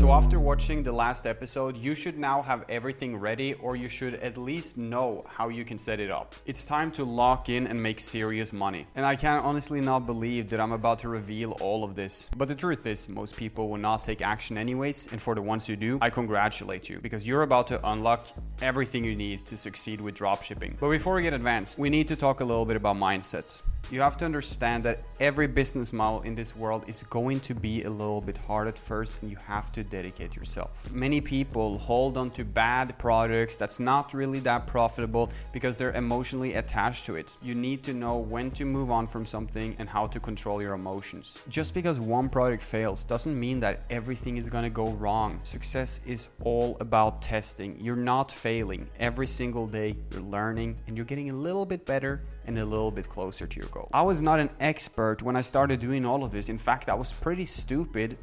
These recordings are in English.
So after watching the last episode, you should now have everything ready, or you should at least know how you can set it up. It's time to lock in and make serious money. And I can honestly not believe that I'm about to reveal all of this. But the truth is, most people will not take action anyways, and for the ones who do, I congratulate you, because you're about to unlock everything you need to succeed with dropshipping. But before we get advanced, we need to talk a little bit about mindset. You have to understand that every business model in this world is going to be a little bit hard at first, and you have to dedicate yourself. Many people hold on to bad products that's not really that profitable because they're emotionally attached to it. You need to know when to move on from something and how to control your emotions. Just because one product fails doesn't mean that everything is gonna go wrong. Success is all about testing. You're not failing. Every single day you're learning and you're getting a little bit better and a little bit closer to your goal. I was not an expert when I started doing all of this. In fact, I was pretty stupid,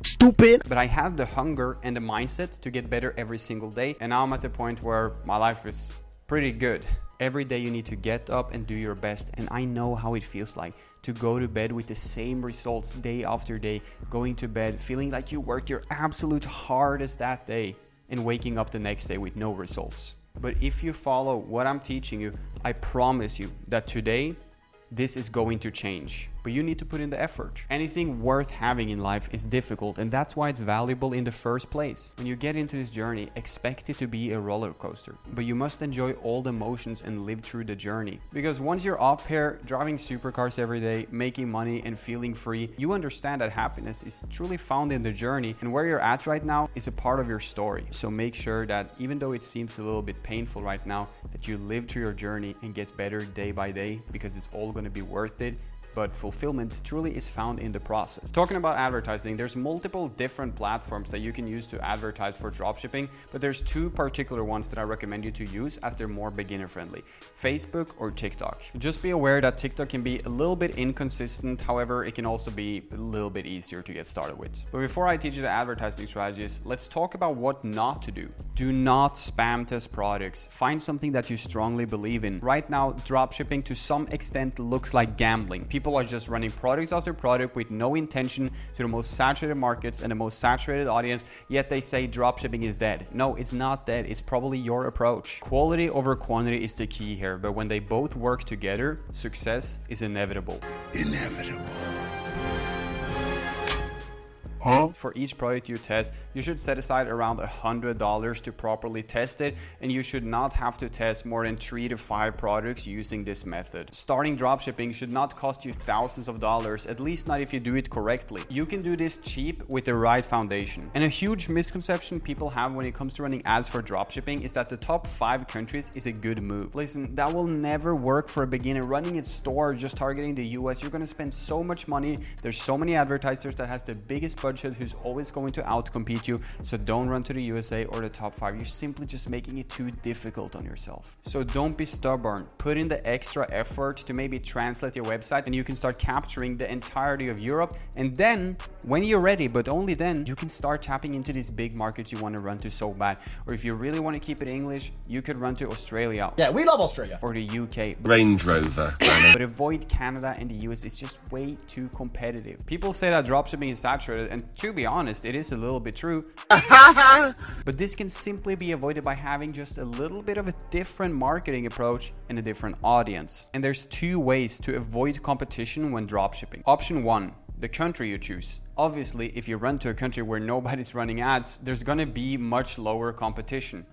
but I had the hunger and the mindset to get better every single day. And now I'm at the point where my life is pretty good. Every day you need to get up and do your best. And I know how it feels like to go to bed with the same results day after day, going to bed feeling like you worked your absolute hardest that day and waking up the next day with no results. But if you follow what I'm teaching you, I promise you that today, this is going to change, but you need to put in the effort. Anything worth having in life is difficult, and that's why it's valuable in the first place. When you get into this journey, expect it to be a roller coaster, but you must enjoy all the emotions and live through the journey. Because once you're up here driving supercars every day, making money and feeling free, you understand that happiness is truly found in the journey, and where you're at right now is a part of your story. So make sure that even though it seems a little bit painful right now, that you live through your journey and get better day by day, because it's all going to be worth it. But fulfillment truly is found in the process. Talking about advertising, there's multiple different platforms that you can use to advertise for dropshipping, but there's two particular ones that I recommend you to use as they're more beginner friendly: Facebook or TikTok. Just be aware that TikTok can be a little bit inconsistent. However, it can also be a little bit easier to get started with. But before I teach you the advertising strategies, let's talk about what not to do. Do not spam test products. Find something that you strongly believe in. Right now, dropshipping to some extent looks like gambling. People are just running product after product with no intention to the most saturated markets and the most saturated audience, yet they say dropshipping is dead. No, it's not dead. It's probably your approach. Quality over quantity is the key here, but when they both work together, success is inevitable. For each product you test, you should set aside around $100 to properly test it, and you should not have to test more than 3 to 5 products using this method. Starting dropshipping should not cost you thousands of dollars, at least not if you do it correctly. You can do this cheap with the right foundation. And a huge misconception people have when it comes to running ads for dropshipping is that the top 5 countries is a good move. Listen, that will never work for a beginner. Running a store just targeting the US, you're gonna spend so much money. There's so many advertisers that has the biggest budget who's always going to outcompete you. So don't run to the USA or the top 5. You're simply just making it too difficult on yourself. So don't be stubborn. Put in the extra effort to maybe translate your website, and you can start capturing the entirety of Europe. And then when you're ready, but only then, you can start tapping into these big markets you want to run to so bad. Or if you really want to keep it English, you could run to Australia. Yeah, we love Australia. Or the UK. Range Rover. But avoid Canada and the US. It's just way too competitive. People say that dropshipping is saturated, and to be honest, it is a little bit true. But this can simply be avoided by having just a little bit of a different marketing approach and a different audience. And there's 2 ways to avoid competition when dropshipping. Option 1, the country you choose. Obviously, if you run to a country where nobody's running ads, there's gonna be much lower competition.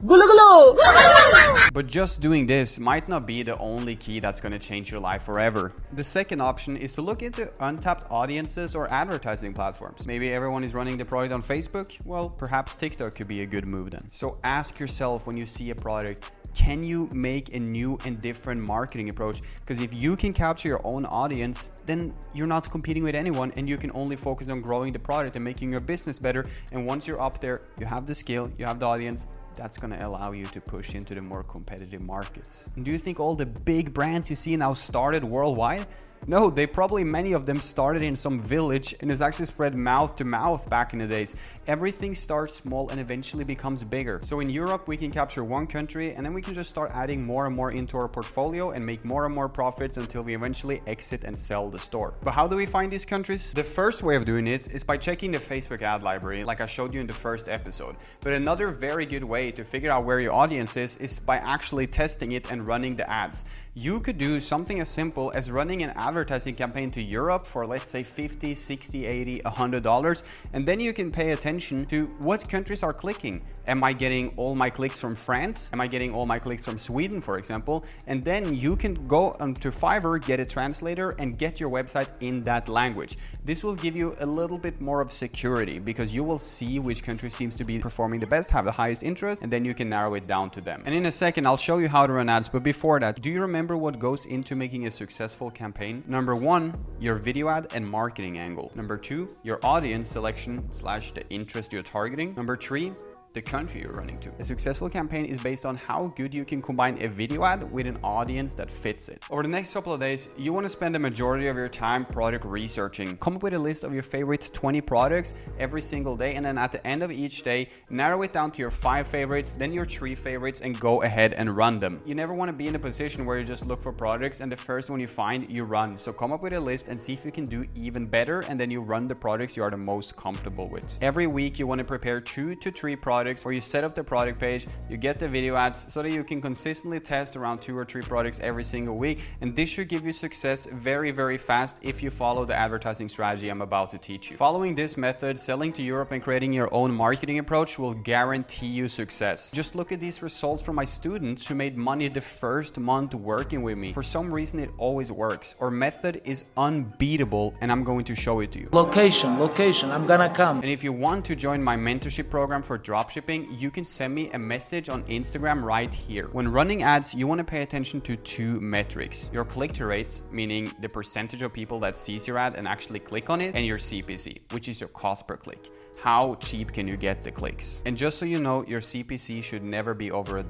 But just doing this might not be the only key that's gonna change your life forever. The second option is to look into untapped audiences or advertising platforms. Maybe everyone is running the product on Facebook? Well, perhaps TikTok could be a good move then. So ask yourself when you see a product, can you make a new and different marketing approach? Because if you can capture your own audience, then you're not competing with anyone, and you can only focus on growing the product and making your business better. And once you're up there, you have the skill, you have the audience, that's going to allow you to push into the more competitive markets. And do you think all the big brands you see now started worldwide? No, many of them started in some village and has actually spread mouth to mouth back in the days. Everything starts small and eventually becomes bigger. So in Europe, we can capture one country and then we can just start adding more and more into our portfolio and make more and more profits until we eventually exit and sell the store. But how do we find these countries? The first way of doing it is by checking the Facebook ad library, like I showed you in the first episode. But another very good way to figure out where your audience is by actually testing it and running the ads. You could do something as simple as running an advertising campaign to Europe for, let's say, $50, $60, $80, $100, and then you can pay attention to what countries are clicking. Am I getting all my clicks from France? Am I getting all my clicks from Sweden, for example? And then you can go onto Fiverr, get a translator, and get your website in that language. This will give you a little bit more of security because you will see which country seems to be performing the best, have the highest interest, and then you can narrow it down to them. And in a second, I'll show you how to run ads. But before that, do you remember what goes into making a successful campaign? Number 1, your video ad and marketing angle. Number 2, your audience selection / the interest you're targeting. Number 3, the country you're running to. A successful campaign is based on how good you can combine a video ad with an audience that fits it. Over the next couple of days, you want to spend the majority of your time product researching. Come up with a list of your favorite 20 products every single day, and then at the end of each day, narrow it down to your 5 favorites, then your 3 favorites, and go ahead and run them. You never want to be in a position where you just look for products and the first one you find, you run. So come up with a list and see if you can do even better, and then you run the products you are the most comfortable with. Every week, you want to prepare 2 to 3 products where you set up the product page, you get the video ads so that you can consistently test around 2 or 3 products every single week. And this should give you success very, very fast if you follow the advertising strategy I'm about to teach you. Following this method, selling to Europe and creating your own marketing approach will guarantee you success. Just look at these results from my students who made money the first month working with me. For some reason, it always works. Our method is unbeatable, and I'm going to show it to you. Location, I'm gonna come. And if you want to join my mentorship program for dropshipping, you can send me a message on Instagram right here. When running ads, you want to pay attention to 2 metrics. Your click-through rate, meaning the percentage of people that sees your ad and actually click on it, and your CPC, which is your cost per click. How cheap can you get the clicks? And just so you know, your CPC should never be over $1.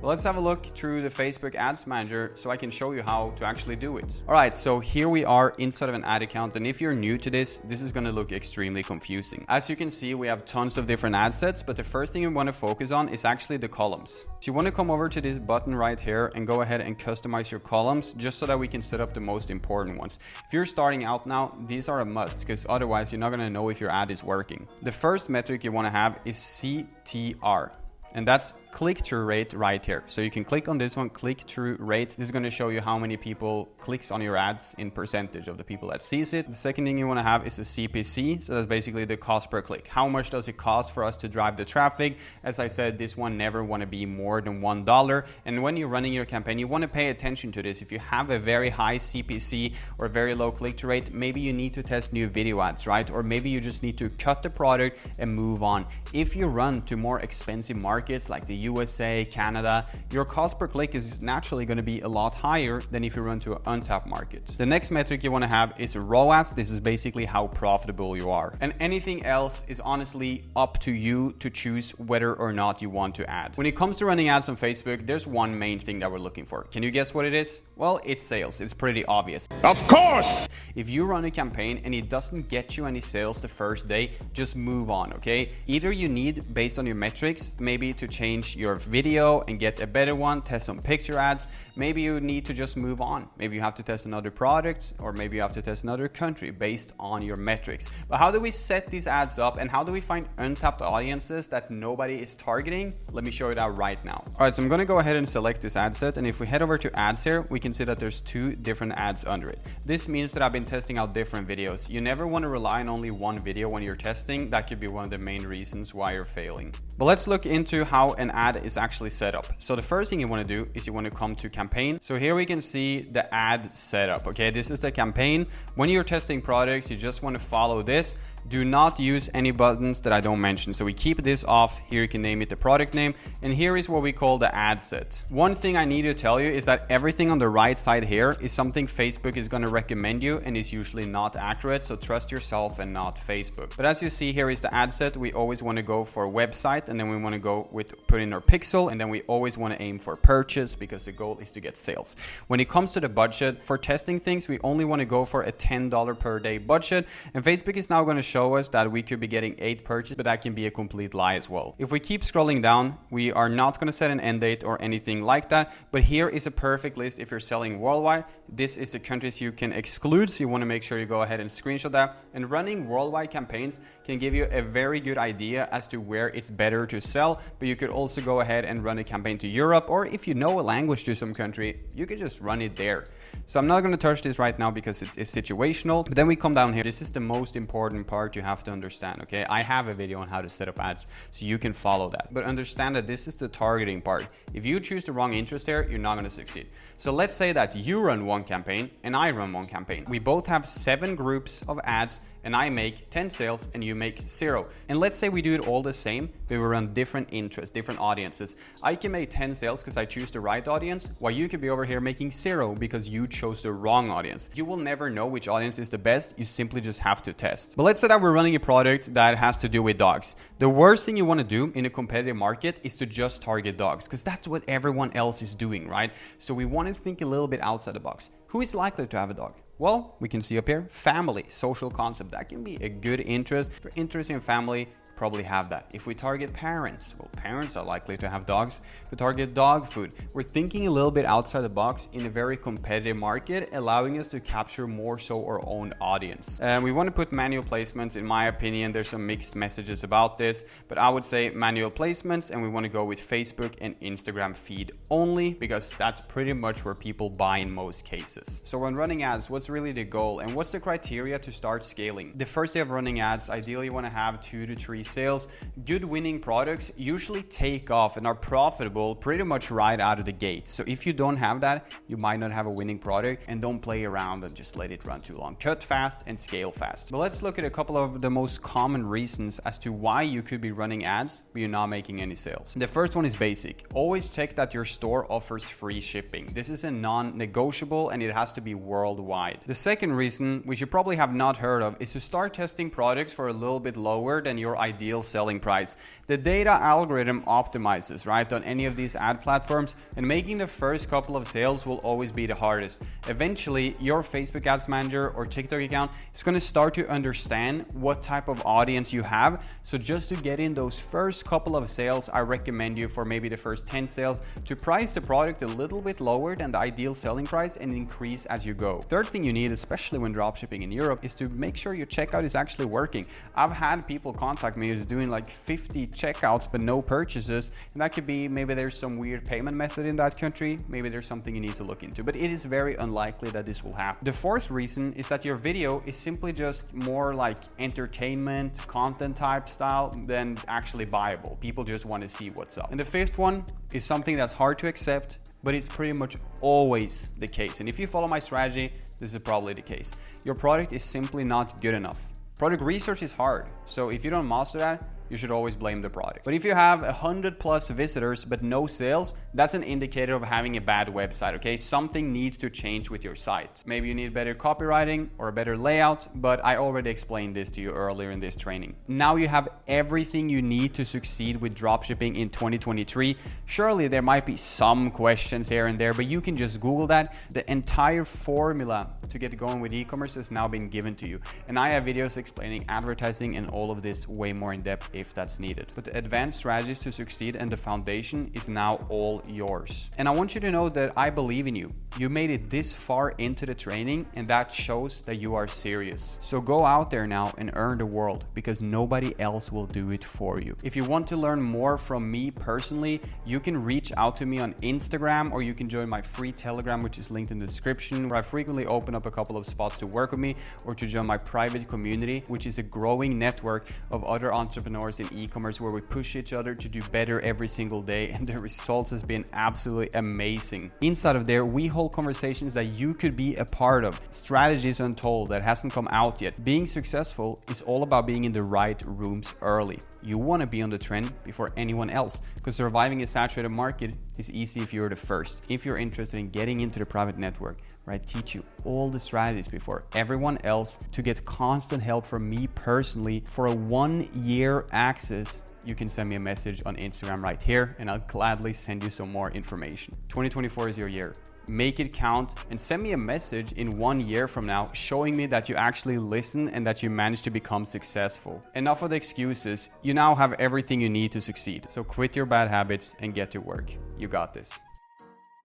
But let's have a look through the Facebook Ads Manager so I can show you how to actually do it. All right, so here we are inside of an ad account. And if you're new to this is going to look extremely confusing. As you can see, we have tons of different ad sets, but the first thing you want to focus on is actually the columns. So you want to come over to this button right here and go ahead and customize your columns just so that we can set up the most important ones. If you're starting out now, these are a must because otherwise you're not going to know if your ad is working. The first metric you want to have is CTR, and that's click-through rate right here. So you can click on this one, click-through rate. This is going to show you how many people clicks on your ads in percentage of the people that sees it. The second thing you want to have is the CPC. So that's basically the cost per click. How much does it cost for us to drive the traffic? As I said, this one never want to be more than $1. And when you're running your campaign, you want to pay attention to this. If you have a very high CPC or very low click-through rate, maybe you need to test new video ads, right? Or maybe you just need to cut the product and move on. If you run to more expensive markets like the USA, Canada, your cost per click is naturally going to be a lot higher than if you run to an untapped market. The next metric you want to have is ROAS. This is basically how profitable you are. And anything else is honestly up to you to choose whether or not you want to add. When it comes to running ads on Facebook, there's one main thing that we're looking for. Can you guess what it is? Well, it's sales. It's pretty obvious. Of course! If you run a campaign and it doesn't get you any sales the first day, just move on, okay? Either you need, based on your metrics, maybe to change your video and get a better one, test some picture ads. Maybe you need to just move on. Maybe you have to test another product, or maybe you have to test another country based on your metrics. But how do we set these ads up, and how do we find untapped audiences that nobody is targeting? Let me show you that right now. All right, so I'm going to go ahead and select this ad set, and if we head over to ads here, we can see that there's 2 different ads under it. This means that I've been testing out different videos. You never want to rely on only one video when you're testing. That could be one of the main reasons why you're failing. But let's look into how an ad is actually set up. So the first thing you want to do is you want to come to campaign. So here we can see the ad setup. Okay, this is the campaign. When you're testing products, you just want to follow this. Do not use any buttons that I don't mention. So we keep this off. Here you can name it the product name. And here is what we call the ad set. One thing I need to tell you is that everything on the right side here is something Facebook is going to recommend you, and is usually not accurate. So trust yourself and not Facebook. But as you see, here is the ad set. We always want to go for a website, and then we want to go with put in our pixel, and then we always want to aim for purchase because the goal is to get sales. When it comes to the budget for testing things, we only want to go for a $10 per day budget. And Facebook is now going to show show us that we could be getting 8 purchases, but that can be a complete lie as well. If we keep scrolling down, we are not going to set an end date or anything like that, but here is a perfect list if you're selling worldwide. This is the countries you can exclude, so you want to make sure you go ahead and screenshot that. And running worldwide campaigns can give you a very good idea as to where it's better to sell, but you could also go ahead and run a campaign to Europe, or if you know a language to some country, you could just run it there. So I'm not going to touch this right now because it's situational, but then we come down here. This is the most important part you have to understand, okay? I have a video on how to set up ads, so you can follow that. But understand that this is the targeting part. If you choose the wrong interest here, you're not going to succeed. So let's say that you run one campaign and I run one campaign. We both have 7 groups of ads and I make 10 sales and you make 0. And let's say we do it all the same, but we run different interests, different audiences. I can make 10 sales because I choose the right audience, while you could be over here making 0 because you chose the wrong audience. You will never know which audience is the best, you simply just have to test. But let's say that we're running a product that has to do with dogs. The worst thing you want to do in a competitive market is to just target dogs, because that's what everyone else is doing, right? So we want to think a little bit outside the box. Who is likely to have a dog? Well, we can see up here, family, social concept. That can be a good interest. If you're interested in family, probably have that. If we target parents, well, parents are likely to have dogs. If we target dog food, we're thinking a little bit outside the box in a very competitive market, allowing us to capture more so our own audience. We want to put manual placements. In my opinion, there's some mixed messages about this, but I would say manual placements, and we want to go with Facebook and Instagram feed only, because that's pretty much where people buy in most cases. So when running ads, what's really the goal and what's the criteria to start scaling? The first day of running ads, ideally you want to have 2 to 3 sales. Good winning products usually take off and are profitable pretty much right out of the gate. So if you don't have that, you might not have a winning product, and don't play around and just let it run too long. Cut fast and scale fast. But let's look at a couple of the most common reasons as to why you could be running ads but you're not making any sales. The first one is basic. Always check that your store offers free shipping. This is a non-negotiable and it has to be worldwide. The second reason, which you probably have not heard of, is to start testing products for a little bit lower than your ideal selling price. The data algorithm optimizes, right, on any of these ad platforms, and making the first couple of sales will always be the hardest. Eventually, your Facebook Ads Manager or TikTok account is going to start to understand what type of audience you have. So just to get in those first couple of sales, I recommend you for maybe the first 10 sales to price the product a little bit lower than the ideal selling price and increase as you go. Third thing you need, especially when dropshipping in Europe, is to make sure your checkout is actually working. I've had people contact me who's doing like 50 checkouts but no purchases, and that could be maybe there's some weird payment method in that country. Maybe there's something you need to look into, but it is very unlikely that this will happen. The fourth reason is that your video is simply just more like entertainment content type style than actually buyable. People just want to see what's up. And the fifth one is something that's hard to accept, but it's pretty much always the case. And if you follow my strategy, this is probably the case. Your product is simply not good enough. Product research is hard, so if you don't master that, you should always blame the product. But if you have 100+ visitors but no sales, that's an indicator of having a bad website, okay? Something needs to change with your site. Maybe you need better copywriting or a better layout, but I already explained this to you earlier in this training. Now you have everything you need to succeed with dropshipping in 2023. Surely there might be some questions here and there, but you can just Google that. The entire formula to get going with e-commerce has now been given to you. And I have videos explaining advertising and all of this way more in depth if that's needed. But the advanced strategies to succeed and the foundation is now all yours. And I want you to know that I believe in you. You made it this far into the training, and that shows that you are serious. So go out there now and earn the world, because nobody else will do it for you. If you want to learn more from me personally, you can reach out to me on Instagram, or you can join my free Telegram, which is linked in the description, where I frequently open up a couple of spots to work with me, or to join my private community, which is a growing network of other entrepreneurs in e-commerce where we push each other to do better every single day, and the results has been absolutely amazing. Inside of there, we hold conversations that you could be a part of, strategies untold that hasn't come out yet. Being successful is all about being in the right rooms early. You want to be on the trend before anyone else, because surviving a saturated market is easy if you're the first. If you're interested in getting into the private network, right, teach you all the strategies before everyone else to get constant help from me personally for a 1-year access, you can send me a message on Instagram right here, and I'll gladly send you some more information. 2024 is your year. make it count, and send me a message in 1 year from now showing me that you actually listen and that you managed to become successful. Enough of the excuses. You now have everything you need to succeed. So quit your bad habits and get to work. You got this.